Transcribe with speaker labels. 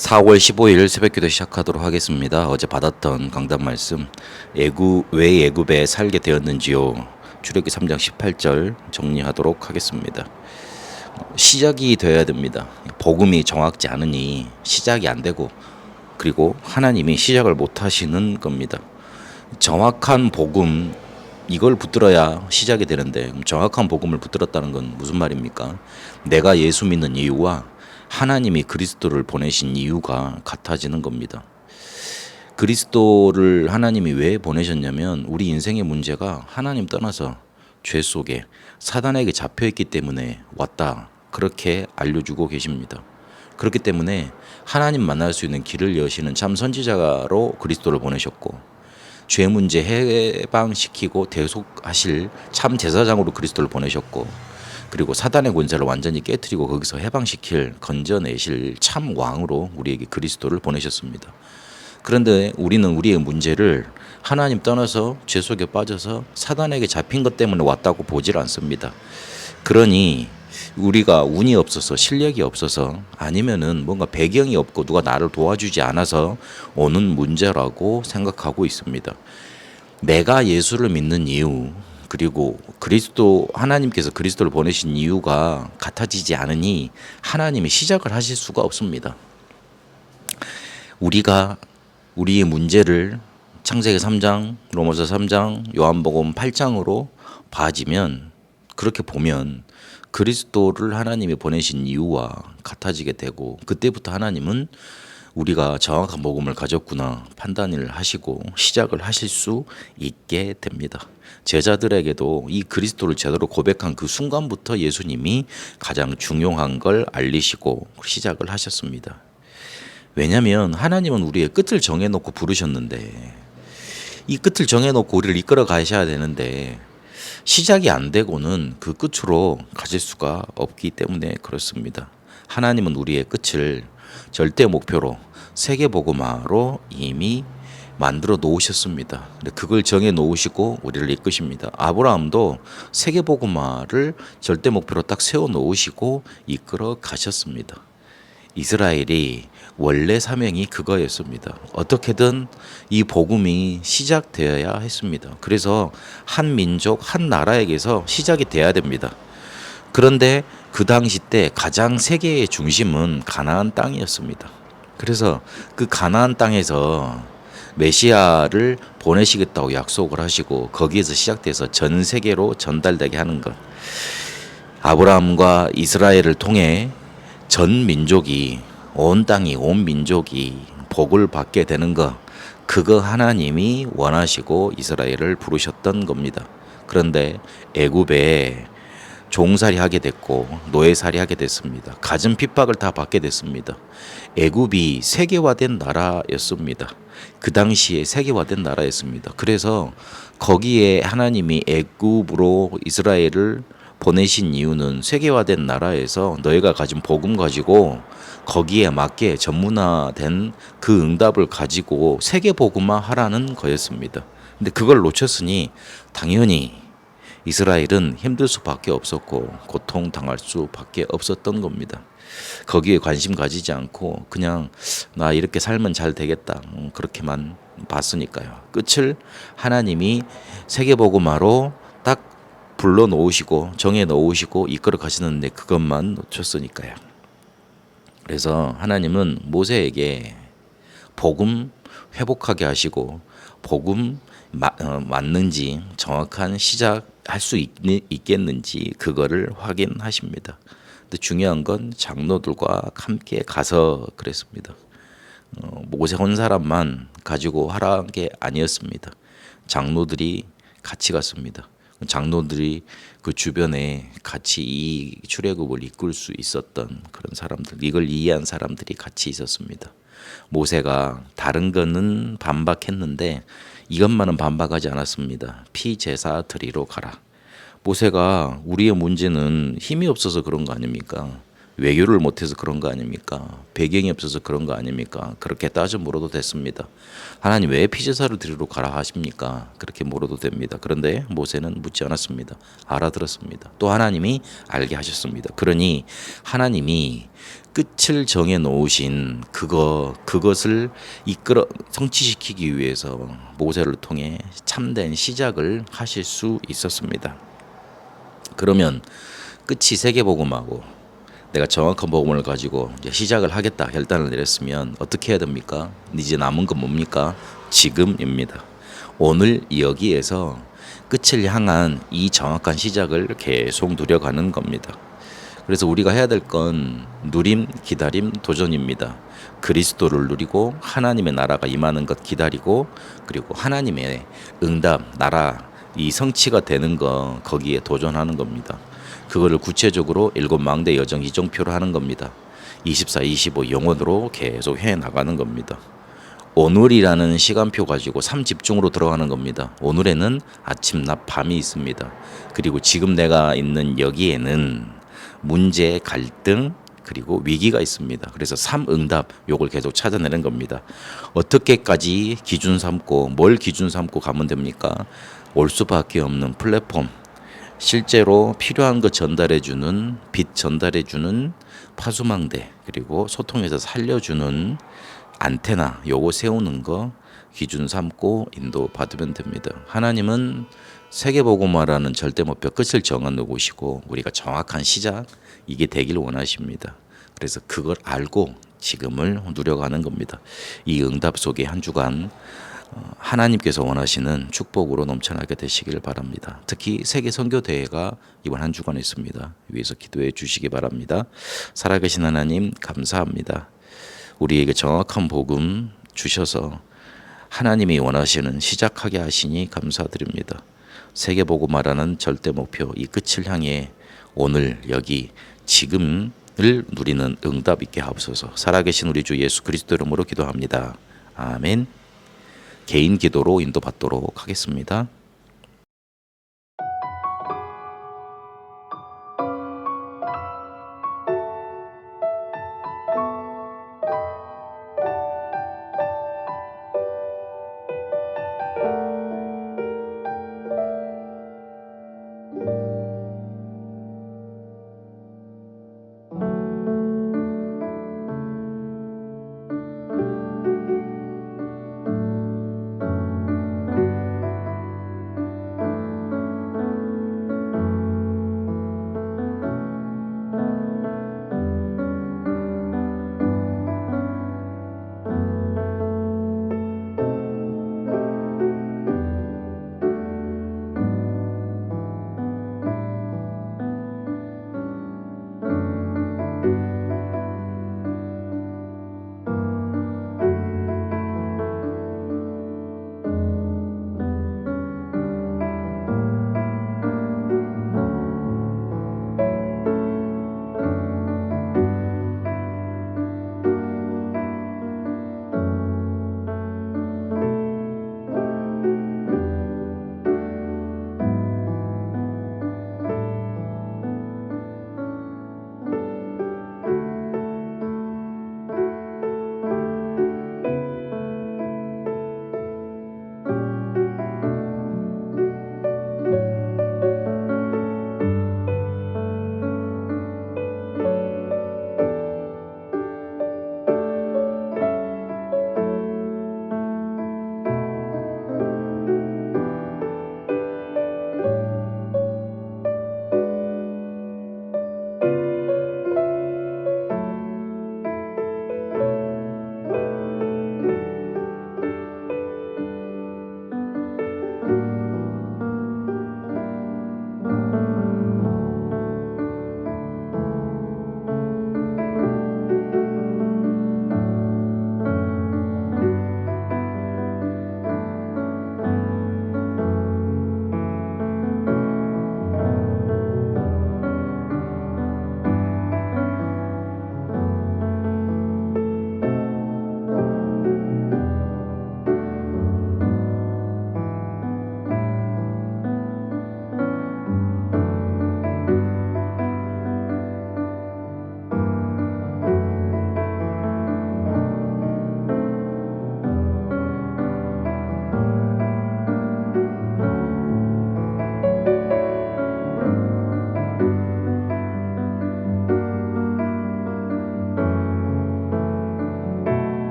Speaker 1: 4월 15일 새벽기도 시작하도록 하겠습니다. 어제 받았던 강단 말씀 왜 애굽에 살게 되었는지요. 출애굽기 3장 18절 정리하도록 하겠습니다. 시작이 되어야 됩니다. 복음이 정확지 않으니 시작이 안 되고, 그리고 하나님이 시작을 못 하시는 겁니다. 정확한 복음, 이걸 붙들어야 시작이 되는데, 정확한 복음을 붙들었다는 건 무슨 말입니까? 내가 예수 믿는 이유와 하나님이 그리스도를 보내신 이유가 같아지는 겁니다. 그리스도를 하나님이 왜 보내셨냐면, 우리 인생의 문제가 하나님 떠나서 죄 속에 사단에게 잡혀있기 때문에 왔다, 그렇게 알려주고 계십니다. 그렇기 때문에 하나님 만날 수 있는 길을 여시는 참 선지자로 그리스도를 보내셨고, 죄 문제 해방시키고 대속하실 참 제사장으로 그리스도를 보내셨고, 그리고 사단의 권세를 완전히 깨트리고 거기서 해방시킬, 건져내실 참 왕으로 우리에게 그리스도를 보내셨습니다. 그런데 우리는 우리의 문제를 하나님 떠나서 죄 속에 빠져서 사단에게 잡힌 것 때문에 왔다고 보질 않습니다. 그러니 우리가 운이 없어서, 실력이 없어서, 아니면은 뭔가 배경이 없고 누가 나를 도와주지 않아서 오는 문제라고 생각하고 있습니다. 내가 예수를 믿는 이유, 그리고 하나님께서 그리스도를 보내신 이유가 같아지지 않으니 하나님이 시작을 하실 수가 없습니다. 우리가 우리의 문제를 창세기 3장, 로마서 3장, 요한복음 8장으로 봐지면, 그렇게 보면 그리스도를 하나님이 보내신 이유와 같아지게 되고, 그때부터 하나님은 우리가 정확한 복음을 가졌구나 판단을 하시고 시작을 하실 수 있게 됩니다. 제자들에게도 이 그리스도를 제대로 고백한 그 순간부터 예수님이 가장 중요한 걸 알리시고 시작을 하셨습니다. 왜냐하면 하나님은 우리의 끝을 정해놓고 부르셨는데, 이 끝을 정해놓고 우리를 이끌어 가셔야 되는데 시작이 안 되고는 그 끝으로 가실 수가 없기 때문에 그렇습니다. 하나님은 우리의 끝을 절대 목표로 세계복음화로 이미 만들어 놓으셨습니다. 그걸 정해 놓으시고 우리를 이끄십니다. 아브라함도 세계복음화를 절대 목표로 딱 세워 놓으시고 이끌어 가셨습니다. 이스라엘이 원래 사명이 그거였습니다. 어떻게든 이 복음이 시작되어야 했습니다. 그래서 한 민족, 한 나라에게서 시작이 돼야 됩니다. 그런데 그 당시 때 가장 세계의 중심은 가나안 땅이었습니다. 그래서 그 가나안 땅에서 메시아를 보내시겠다고 약속을 하시고, 거기에서 시작돼서 전 세계로 전달되게 하는 것, 아브라함과 이스라엘을 통해 전 민족이, 온 땅이, 온 민족이 복을 받게 되는 것, 그거 하나님이 원하시고 이스라엘을 부르셨던 겁니다. 그런데 애굽에 종살이 하게 됐고 노예살이 하게 됐습니다. 갖은 핍박을 다 받게 됐습니다. 애굽이 세계화된 나라였습니다. 그 당시에 세계화된 나라였습니다. 그래서 거기에 하나님이 애굽으로 이스라엘을 보내신 이유는 세계화된 나라에서 너희가 가진 복음 가지고 거기에 맞게 전문화된 그 응답을 가지고 세계 복음화 하라는 거였습니다. 근데 그걸 놓쳤으니 당연히 이스라엘은 힘들 수밖에 없었고 고통당할 수밖에 없었던 겁니다. 거기에 관심 가지지 않고 그냥 나 이렇게 살면 잘 되겠다, 그렇게만 봤으니까요. 끝을 하나님이 세계복음화로 딱 불러 놓으시고 정해 놓으시고 이끌어 가시는데 그것만 놓쳤으니까요. 그래서 하나님은 모세에게 복음 회복하게 하시고, 복음 맞는지 정확한 시작할 수 있겠는지 그거를 확인하십니다. 근데 중요한 건 장로들과 함께 가서 그랬습니다. 모세 한 사람만 가지고 하라는 게 아니었습니다. 장로들이 같이 갔습니다. 장로들이 그 주변에 같이 이 출애굽을 이끌 수 있었던 그런 사람들, 이걸 이해한 사람들이 같이 있었습니다. 모세가 다른 거는 반박했는데 이것만은 반박하지 않았습니다. 피제사 드리러 가라. 모세가 우리의 문제는 힘이 없어서 그런 거 아닙니까? 외교를 못해서 그런 거 아닙니까? 배경이 없어서 그런 거 아닙니까? 그렇게 따져 물어도 됐습니다. 하나님 왜 피제사를 드리러 가라 하십니까? 그렇게 물어도 됩니다. 그런데 모세는 묻지 않았습니다. 알아들었습니다. 또 하나님이 알게 하셨습니다. 그러니 하나님이 끝을 정해 놓으신 그것을 이끌어 성취시키기 위해서 모세를 통해 참된 시작을 하실 수 있었습니다. 그러면 끝이 세계복음하고 내가 정확한 복음을 가지고 이제 시작을 하겠다 결단을 내렸으면 어떻게 해야 됩니까? 이제 남은 건 뭡니까? 지금입니다. 오늘 여기에서 끝을 향한 이 정확한 시작을 계속 누려가는 겁니다. 그래서 우리가 해야 될 건 누림, 기다림, 도전입니다. 그리스도를 누리고 하나님의 나라가 임하는 것 기다리고 그리고 하나님의 응답, 나라 이 성취가 되는 거 거기에 도전하는 겁니다. 그거를 구체적으로 7망대 여정 이정표로 하는 겁니다. 24, 25 영원으로 계속 해 나가는 겁니다. 오늘이라는 시간표 가지고 3집중으로 들어가는 겁니다. 오늘에는 아침, 낮, 밤이 있습니다. 그리고 지금 내가 있는 여기에는 문제, 갈등, 그리고 위기가 있습니다. 그래서 3응답 요걸 계속 찾아내는 겁니다. 어떻게까지 기준 삼고 뭘 기준 삼고 가면 됩니까? 올 수밖에 없는 플랫폼, 실제로 필요한 것 전달해주는 빛 전달해주는 파수망대 그리고 소통해서 살려주는 안테나 요거 세우는 거 기준 삼고 인도 받으면 됩니다. 하나님은 세계복음화라는 절대 목표 끝을 정해 놓으시고 우리가 정확한 시작 이게 되길 원하십니다. 그래서 그걸 알고 지금을 누려가는 겁니다. 이 응답 속에 한 주간 하나님께서 원하시는 축복으로 넘쳐나게 되시길 바랍니다. 특히 세계 선교 대회가 이번 한 주간 있습니다. 위에서 기도해 주시기 바랍니다. 살아계신 하나님 감사합니다. 우리에게 정확한 복음 주셔서 하나님이 원하시는 시작하게 하시니 감사드립니다. 세계 복음화라는 절대 목표 이 끝을 향해 오늘 여기 지금을 누리는 응답 있게 하옵소서. 살아계신 우리 주 예수 그리스도 이름으로 기도합니다. 아멘. 개인 기도로 인도받도록 하겠습니다.